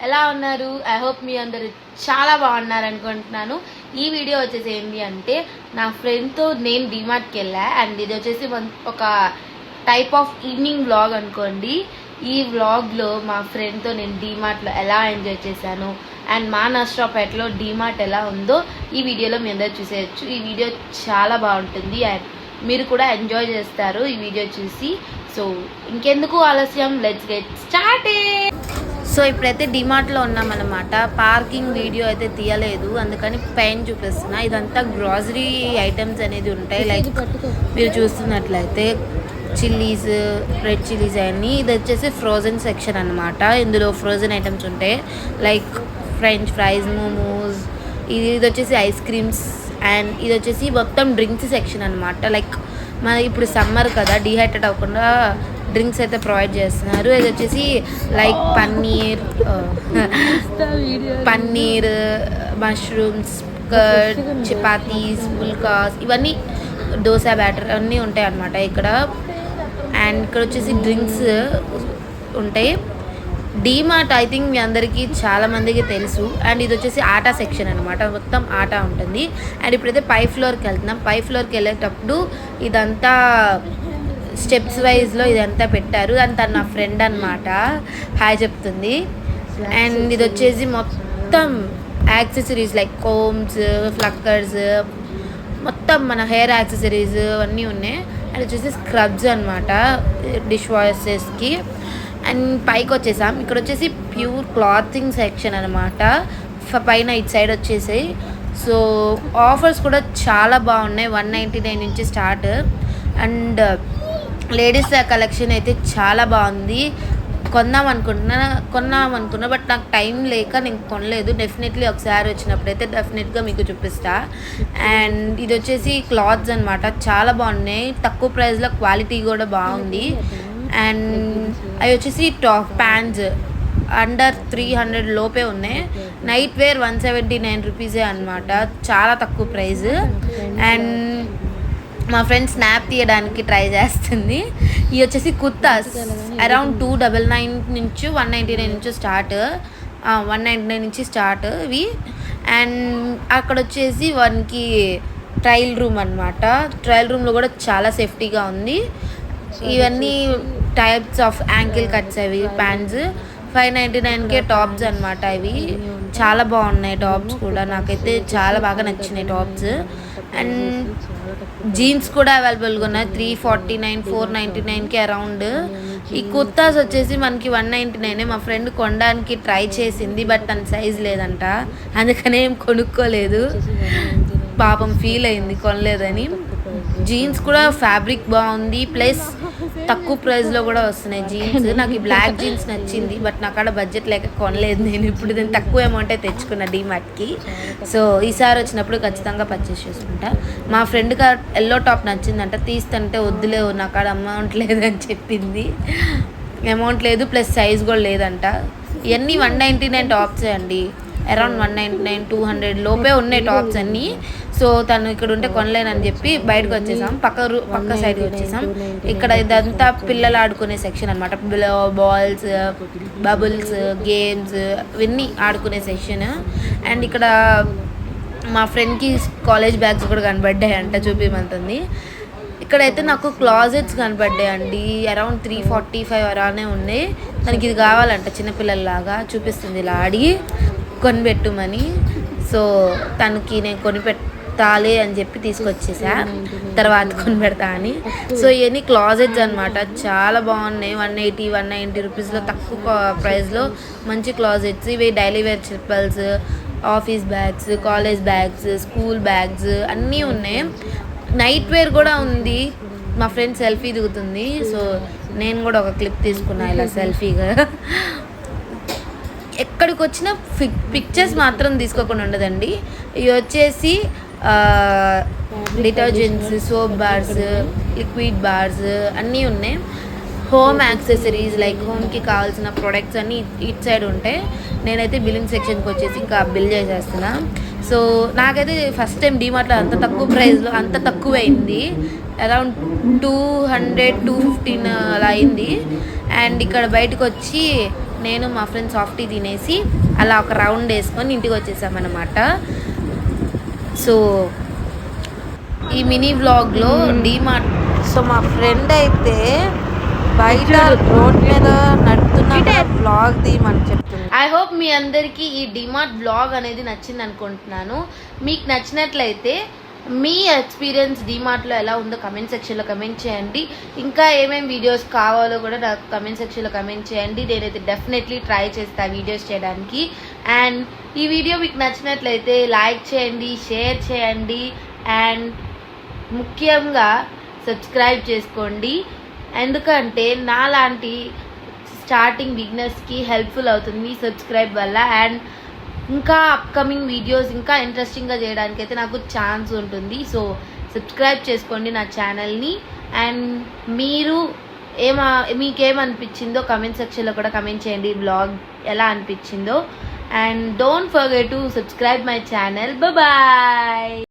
ఎలా ఉన్నారు? I hope మీ అందరూ చాలా బాగున్నారు అనుకుంటున్నాను. ఈ వీడియో వచ్చేసి ఏంటి అంటే నా ఫ్రెండ్తో నేను డిమార్ట్కి వెళ్ళా అండ్ ఇది వచ్చేసి ఒక టైప్ ఆఫ్ ఈవినింగ్ వ్లాగ్ అనుకోండి. ఈ వ్లాగ్లో మా ఫ్రెండ్తో నేను డిమార్ట్లో ఎలా ఎంజాయ్ చేశాను అండ్ మా నర్సరావుపేటలో డిమార్ట్ ఎలా ఉందో ఈ వీడియోలో మీ అందరూ చూసేయచ్చు. ఈ వీడియో చాలా బాగుంటుంది అండ్ మీరు కూడా ఎంజాయ్ చేస్తారు ఈ వీడియో చూసి. సో ఇంకెందుకు ఆలస్యం, లెట్స్ గెట్ స్టార్టెడ్. సో ఇప్పుడైతే డిమార్ట్లో ఉన్నామన్నమాట. పార్కింగ్ వీడియో అయితే తీయలేదు, అందుకని పైన చూపిస్తున్నా. ఇదంతా గ్రాసరీ ఐటమ్స్ అనేది ఉంటాయి. లైక్ మీరు చూస్తున్నట్లయితే చిల్లీస్, రెడ్ చిల్లీస్ అన్నీ. ఇది వచ్చేసి ఫ్రోజన్ సెక్షన్ అనమాట. ఇందులో ఫ్రోజన్ ఐటమ్స్ ఉంటాయి లైక్ ఫ్రెంచ్ ఫ్రైస్, మోమోస్. ఇది వచ్చేసి ఐస్ క్రీమ్స్ అండ్ ఇది వచ్చేసి మొత్తం డ్రింక్స్ సెక్షన్ అనమాట. లైక్ మన ఇప్పుడు సమ్మర్ కదా, డిహైడ్రేట్ అవ్వకుండా డ్రింక్స్ అయితే ప్రొవైడ్ చేస్తున్నారు. ఇది వచ్చేసి like paneer, mushrooms, curd, chapatis, phulkas, ఇవన్నీ దోశ బ్యాటర్ అన్నీ ఉంటాయి అన్నమాట ఇక్కడ. అండ్ ఇక్కడ వచ్చేసి డ్రింక్స్ ఉంటాయి. డీమార్ట్ ఐ థింక్ మీ అందరికీ చాలామందికి తెలుసు. అండ్ ఇది వచ్చేసి ఆటా సెక్షన్ అనమాట, మొత్తం ఆటా ఉంటుంది. అండ్ ఇప్పుడైతే పై ఫ్లోర్కి వెళ్తున్నాం. పై ఫ్లోర్కి వెళ్ళేటప్పుడు ఇదంతా స్టెప్స్ వైజ్లో ఇదంతా పెట్టారు. అంతా నా ఫ్రెండ్ అనమాట, హాయ్ చెప్తుంది. అండ్ ఇది వచ్చేసి మొత్తం యాక్సెసరీస్ లైక్ కోమ్స్, ఫ్లక్కర్స్, మొత్తం మన హెయిర్ యాక్సెసరీస్ అన్నీ ఉన్నాయి. అండ్ వచ్చేసి స్క్రబ్స్ అనమాట డిష్ వాషెస్కి. అండ్ పైకి వచ్చేసాం. ఇక్కడ వచ్చేసి ప్యూర్ క్లాతింగ్ సెక్షన్ అనమాట. పైన ఇటు సైడ్ వచ్చేసి సో ఆఫర్స్ కూడా చాలా బాగున్నాయి. 199 నుంచి స్టార్ట్. అండ్ లేడీస్ కలెక్షన్ అయితే చాలా బాగుంది. కొన్నాం అనుకున్నా బట్ నాకు టైం లేక నేను కొనలేదు. డెఫినెట్లీ ఒకసారి వచ్చినప్పుడు అయితే డెఫినెట్గా మీకు చూపిస్తా. అండ్ ఇది వచ్చేసి క్లాత్స్ అనమాట, చాలా బాగున్నాయి. తక్కువ ప్రైస్లో క్వాలిటీ కూడా బాగుంది. అండ్ అవి వచ్చేసి టాప్ ప్యాంట్స్ అండర్ 300 లోపే ఉన్నాయి. నైట్ వేర్ 179 రూపీసే అనమాట, చాలా తక్కువ ప్రైస్. అండ్ మా ఫ్రెండ్ స్నాప్ తీయడానికి ట్రై చేస్తుంది. ఇవి వచ్చేసి కుర్తాస్ అరౌండ్ 299 నుంచి 199 నుంచి స్టార్ట్, 199 నుంచి స్టార్ట్ ఇవి. అండ్ అక్కడ వచ్చేసి వన్కి ట్రయల్ రూమ్ అనమాట. ట్రయల్ రూమ్లో కూడా చాలా సేఫ్టీగా ఉంది. ఇవన్నీ టైప్స్ ఆఫ్ యాంకిల్ కట్స్ అవి ప్యాంట్స్. 599కే టాప్స్ అనమాట. ఇవి చాలా బాగున్నాయి టాప్స్ కూడా, నాకైతే చాలా బాగా నచ్చినాయి టాప్స్. అండ్ జీన్స్ కూడా అవైలబుల్గా ఉన్నాయి 349, 499కి అరౌండ్. ఈ కుర్తాస్ వచ్చేసి మనకి 199. మా ఫ్రెండ్ కొనడానికి ట్రై చేసింది బట్ తన సైజ్ లేదంట, అందుకనే ఏం కొనుక్కోలేదు. పాపం ఫీల్ అయింది కొనలేదని. జీన్స్ కూడా ఫ్యాబ్రిక్ బాగుంది, ప్లస్ తక్కువ ప్రైస్లో కూడా వస్తున్నాయి జీన్స్. నాకు ఈ బ్లాక్ జీన్స్ నచ్చింది బట్ నాకు అక్కడ బడ్జెట్ లేక కొనలేదు. నేను ఇప్పుడు నేను తక్కువ అమౌంటే తెచ్చుకున్నా డీమార్ట్కి. సో ఈసారి వచ్చినప్పుడు ఖచ్చితంగా పర్చేస్ చేసుకుంటా. మా ఫ్రెండ్కి ఎల్లో టాప్ నచ్చిందంట, తీస్తుంటే వద్దులే నాకు అక్కడ అమౌంట్ లేదని చెప్పింది. అమౌంట్ లేదు ప్లస్ సైజ్ కూడా లేదంట. ఇవన్నీ 199 టాప్సే అండి, అరౌండ్ 199, 200 లోపే ఉన్నాయి టాప్స్ అన్నీ. సో తను ఇక్కడ ఉంటే కొనలేనని చెప్పి బయటకు వచ్చేసాం, పక్క సైడ్కి వచ్చేసాం. ఇక్కడ ఇదంతా పిల్లలు ఆడుకునే సెక్షన్ అనమాట. బాల్స్, బబుల్స్, గేమ్స్ ఇవన్నీ ఆడుకునే సెక్షన్. అండ్ ఇక్కడ మా ఫ్రెండ్కి కాలేజ్ బ్యాగ్స్ కూడా కనబడ్డాయి అంట, చూపిమంటుంది. ఇక్కడైతే నాకు క్లాజెట్స్ కనబడ్డాయి అండి, అరౌండ్ 345 అలానే ఉన్నాయి. తనకి ఇది కావాలంట చిన్నపిల్లల్లాగా, చూపిస్తుంది ఇలా అడిగి కొనిపెట్టుమని. సో తనకి నేను కొనిపెట్టాలి అని చెప్పి తీసుకొచ్చేసా, తర్వాత కొనిపెడతా అని. సో ఇవన్నీ క్లాజెట్స్ అనమాట, చాలా బాగున్నాయి. 180, 190 రూపీస్లో తక్కువ ప్రైస్లో మంచి క్లాజెట్స్. ఇవి daily wear chappals, office bags, college bags, school bags అన్నీ ఉన్నాయి. నైట్ వేర్ కూడా ఉంది. మా ఫ్రెండ్ సెల్ఫీ దిగుతుంది, సో నేను కూడా ఒక క్లిప్ తీసుకున్నా ఇలా సెల్ఫీగా. ఎక్కడికి వచ్చినా పిక్చర్స్ మాత్రం తీసుకోకుండా ఉండదండి. ఇవి వచ్చేసి detergents, soap bars, liquid bars అన్నీ ఉన్నాయి. హోమ్ యాక్సెసరీస్ లైక్ హోమ్కి కావాల్సిన ప్రొడక్ట్స్ అన్నీ ఇటు సైడ్ ఉంటాయి. నేనైతే బిల్లింగ్ సెక్షన్కి వచ్చేసి ఇంకా బిల్ చేసేస్తున్నా. సో నాకైతే ఫస్ట్ టైం డీమార్ట్లో అంత తక్కువ ప్రైస్లో అంత తక్కువ అయింది, అరౌండ్ 200, 215 అలా అయింది. అండ్ ఇక్కడ బయటకు వచ్చి నేను మా ఫ్రెండ్ సాఫ్టీ తినేసి అలా ఒక రౌండ్ వేసుకొని ఇంటికి వచ్చేసామన్నమాట. సో ఈ మినీ వ్లాగ్లో డీమార్ట్. సో మా ఫ్రెండ్ అయితే బయట రోడ్ మీద నడుతున్న వ్లాగ్ తీయమని చెప్తుంది. ఐ హోప్ మీ అందరికీ ఈ డీమార్ట్ వ్లాగ్ అనేది నచ్చింది అనుకుంటున్నాను. మీకు నచ్చినట్లయితే మీ ఎక్స్పీరియన్స్ డీమార్ట్లో ఎలా ఉందో కమెంట్ సెక్షన్లో కమెంట్ చేయండి. ఇంకా ఏమేమి వీడియోస్ కావాలో కూడా నాకు కమెంట్ సెక్షన్లో కమెంట్ చేయండి. నేనైతే డెఫినెట్లీ ట్రై చేస్తాను వీడియోస్ చేయడానికి. అండ్ ఈ వీడియో మీకు నచ్చినట్లయితే లైక్ చేయండి, షేర్ చేయండి అండ్ ముఖ్యంగా సబ్స్క్రైబ్ చేసుకోండి. ఎందుకంటే నాలాంటి స్టార్టింగ్ బిగినర్స్కి హెల్ప్ఫుల్ అవుతుంది మీ సబ్స్క్రైబ్ వల్ల. అండ్ ఇంకా అప్కమింగ్ వీడియోస్ ఇంకా ఇంట్రెస్టింగ్గా చేయడానికి అయితే నాకు ఛాన్స్ ఉంటుంది. సో సబ్స్క్రైబ్ చేసుకోండి నా ఛానల్ని. అండ్ మీకేమనిపించిందో కమెంట్ సెక్షన్లో కూడా కమెంట్ చేయండి బ్లాగ్ ఎలా అనిపించిందో. And don't forget to subscribe my channel. Bye.